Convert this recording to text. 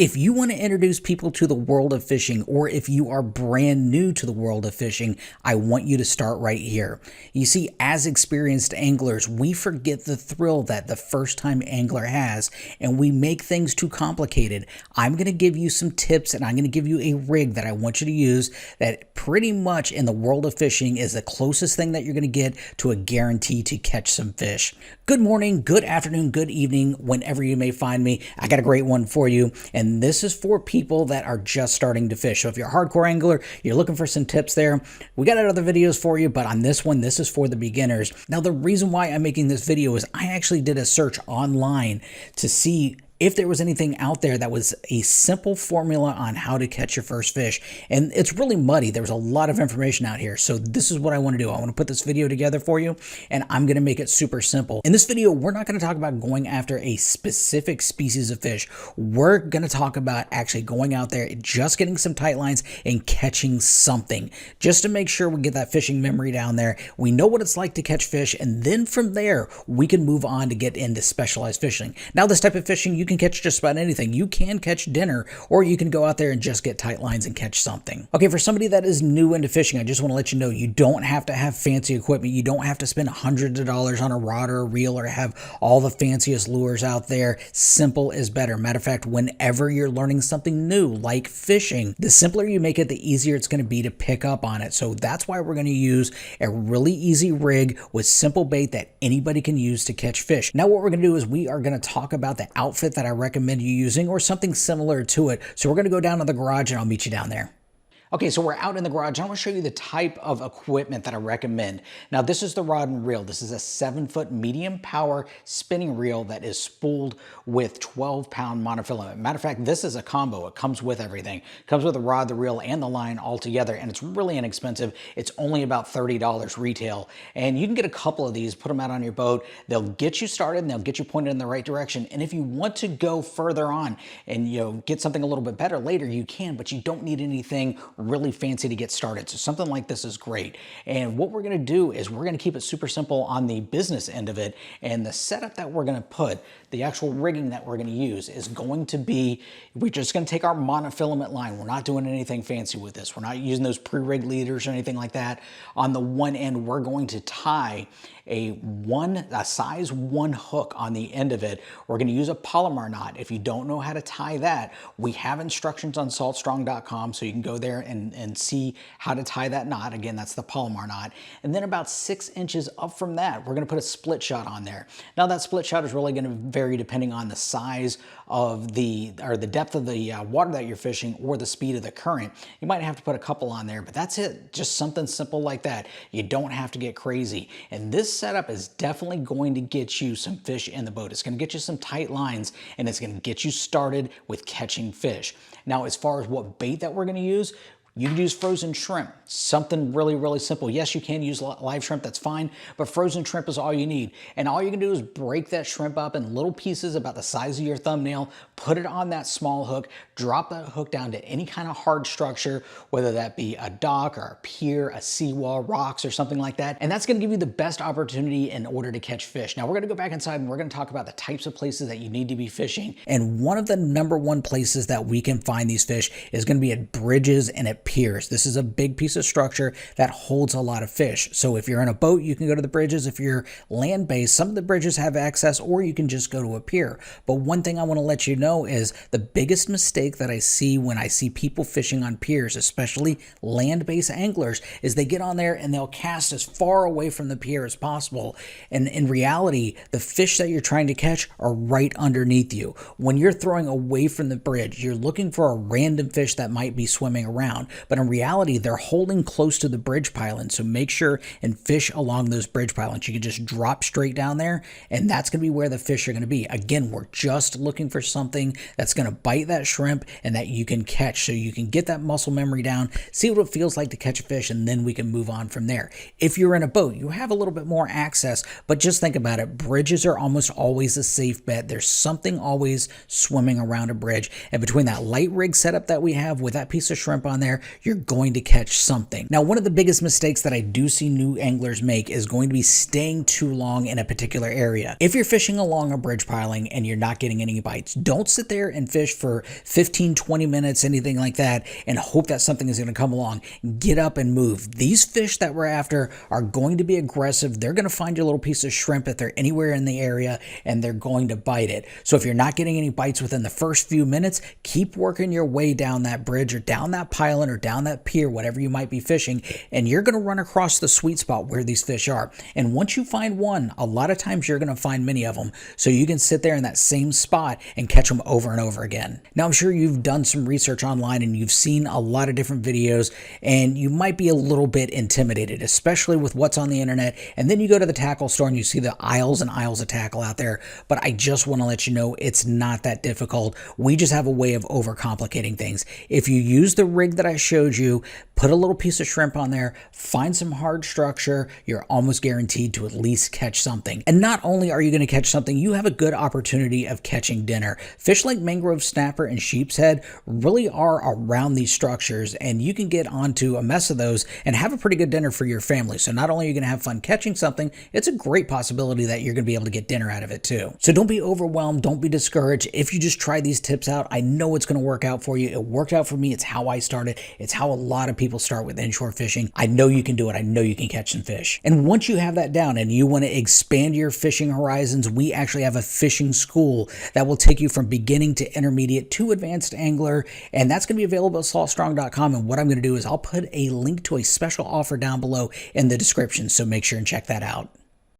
If you want to introduce people to the world of fishing, or if you are brand new to the world of fishing, I want you to start right here. You see, as experienced anglers, we forget the thrill that the first time angler has, and we make things too complicated. I'm going to give you some tips, and I'm going to give you a rig that I want you to use that pretty much in the world of fishing is the closest thing that you're going to get to a guarantee to catch some fish. Good morning, good afternoon, good evening, whenever you may find me. I got a great one for you, and this is for people that are just starting to fish. So if you're a hardcore angler, you're looking for some tips there, we got other videos for you, but on this one, this is for the beginners. Now, the reason why I'm making this video is I actually did a search online to see if there was anything out there that was a simple formula on how to catch your first fish. And it's really muddy. There's a lot of information out here. So this is what I want to do. I want to put this video together for you, and I'm going to make it super simple. In this video, we're not going to talk about going after a specific species of fish. We're going to talk about actually going out there, just getting some tight lines and catching something, just to make sure we get that fishing memory down there. We know what it's like to catch fish, and then from there, we can move on to get into specialized fishing. Now, this type of fishing, you can catch just about anything. You can catch dinner, or you can go out there and just get tight lines and catch something. Okay, for somebody that is new into fishing, I just want to let you know you don't have to have fancy equipment. You don't have to spend hundreds of dollars on a rod or a reel or have all the fanciest lures out there. Simple is better. Matter of fact, whenever you're learning something new like fishing, the simpler you make it, the easier it's going to be to pick up on it. So that's why we're going to use a really easy rig with simple bait that anybody can use to catch fish. Now, what we're going to do is we are going to talk about the outfit that I recommend you using, or something similar to it. So we're going to go down to the garage and I'll meet you down there. Okay, so we're out in the garage. I want to show you the type of equipment that I recommend. Now, this is the rod and reel. This is a 7-foot medium power spinning reel that is spooled with 12-pound monofilament. Matter of fact, this is a combo. It comes with everything. It comes with the rod, the reel, and the line all together, and it's really inexpensive. It's only about $30 retail, and you can get a couple of these, put them out on your boat. They'll get you started, and they'll get you pointed in the right direction. And if you want to go further on and get something a little bit better later, you can, but you don't need anything really fancy to get started. So something like this is great. And what we're going to do is we're going to keep it super simple on the business end of it. And the setup that we're going to put, the actual rigging that we're going to use is going to be, we're just going to take our monofilament line. We're not doing anything fancy with this. We're not using those pre-rigged leaders or anything like that. On the one end, we're going to tie a size 1 hook on the end of it. We're going to use a Palomar knot. If you don't know how to tie that, we have instructions on saltstrong.com, so you can go there and see how to tie that knot. Again, that's the Palomar knot. And then about 6 inches up from that, we're going to put a split shot on there. Now, that split shot is really going to vary depending on the size of the depth of the water that you're fishing, or the speed of the current. You might have to put a couple on there, but that's it. Just something simple like that. You don't have to get crazy. And this setup is definitely going to get you some fish in the boat. It's going to get you some tight lines, and it's going to get you started with catching fish. Now, as far as what bait that we're going to use, you can use frozen shrimp, something really, really simple. Yes, you can use live shrimp, that's fine, but frozen shrimp is all you need. And all you can do is break that shrimp up in little pieces about the size of your thumbnail, put it on that small hook, drop that hook down to any kind of hard structure, whether that be a dock or a pier, a seawall, rocks, or something like that. And that's gonna give you the best opportunity in order to catch fish. Now, we're gonna go back inside and we're gonna talk about the types of places that you need to be fishing. And one of the #1 places that we can find these fish is gonna be at bridges and at piers. This is a big piece of structure that holds a lot of fish. So if you're in a boat, you can go to the bridges. If you're land-based, some of the bridges have access, or you can just go to a pier. But one thing I want to let you know is the biggest mistake that I see when I see people fishing on piers, especially land-based anglers, is they get on there and they'll cast as far away from the pier as possible. And in reality, the fish that you're trying to catch are right underneath you. When you're throwing away from the bridge, you're looking for a random fish that might be swimming around. But in reality, they're holding close to the bridge pylon. So make sure and fish along those bridge pylons. You can just drop straight down there, and that's going to be where the fish are going to be. Again, we're just looking for something that's going to bite that shrimp and that you can catch, so you can get that muscle memory down, see what it feels like to catch a fish, and then we can move on from there. If you're in a boat, you have a little bit more access, but just think about it. Bridges are almost always a safe bet. There's something always swimming around a bridge. And between that light rig setup that we have with that piece of shrimp on there, there, you're going to catch something. Now, one of the biggest mistakes that I do see new anglers make is going to be staying too long in a particular area. If you're fishing along a bridge piling and you're not getting any bites, don't sit there and fish for 15, 20 minutes, anything like that, and hope that something is going to come along. Get up and move. These fish that we're after are going to be aggressive. They're going to find your little piece of shrimp if they're anywhere in the area, and they're going to bite it. So if you're not getting any bites within the first few minutes, keep working your way down that bridge or down that piling or down that pier, whatever you might be fishing, and you're going to run across the sweet spot where these fish are. And once you find one, a lot of times you're going to find many of them. So you can sit there in that same spot and catch them over and over again. Now, I'm sure you've done some research online and you've seen a lot of different videos, and you might be a little bit intimidated, especially with what's on the internet. And then you go to the tackle store and you see the aisles and aisles of tackle out there. But I just want to let you know it's not that difficult. We just have a way of overcomplicating things. If you use the rig that I showed you, put a little piece of shrimp on there, find some hard structure, you're almost guaranteed to at least catch something. And not only are you going to catch something, you have a good opportunity of catching dinner. Fish like mangrove snapper and sheep's head really are around these structures, and you can get onto a mess of those and have a pretty good dinner for your family. So not only are you going to have fun catching something, it's a great possibility that you're going to be able to get dinner out of it too. So don't be overwhelmed, don't be discouraged. If you just try these tips out, I know it's going to work out for you. It worked out for me. It's how I started. It's how a lot of people start with inshore fishing. I know you can do it. I know you can catch some fish. And once you have that down and you want to expand your fishing horizons, we actually have a fishing school that will take you from beginning to intermediate to advanced angler, and that's going to be available at saltstrong.com. And what I'm going to do is I'll put a link to a special offer down below in the description, so make sure and check that out.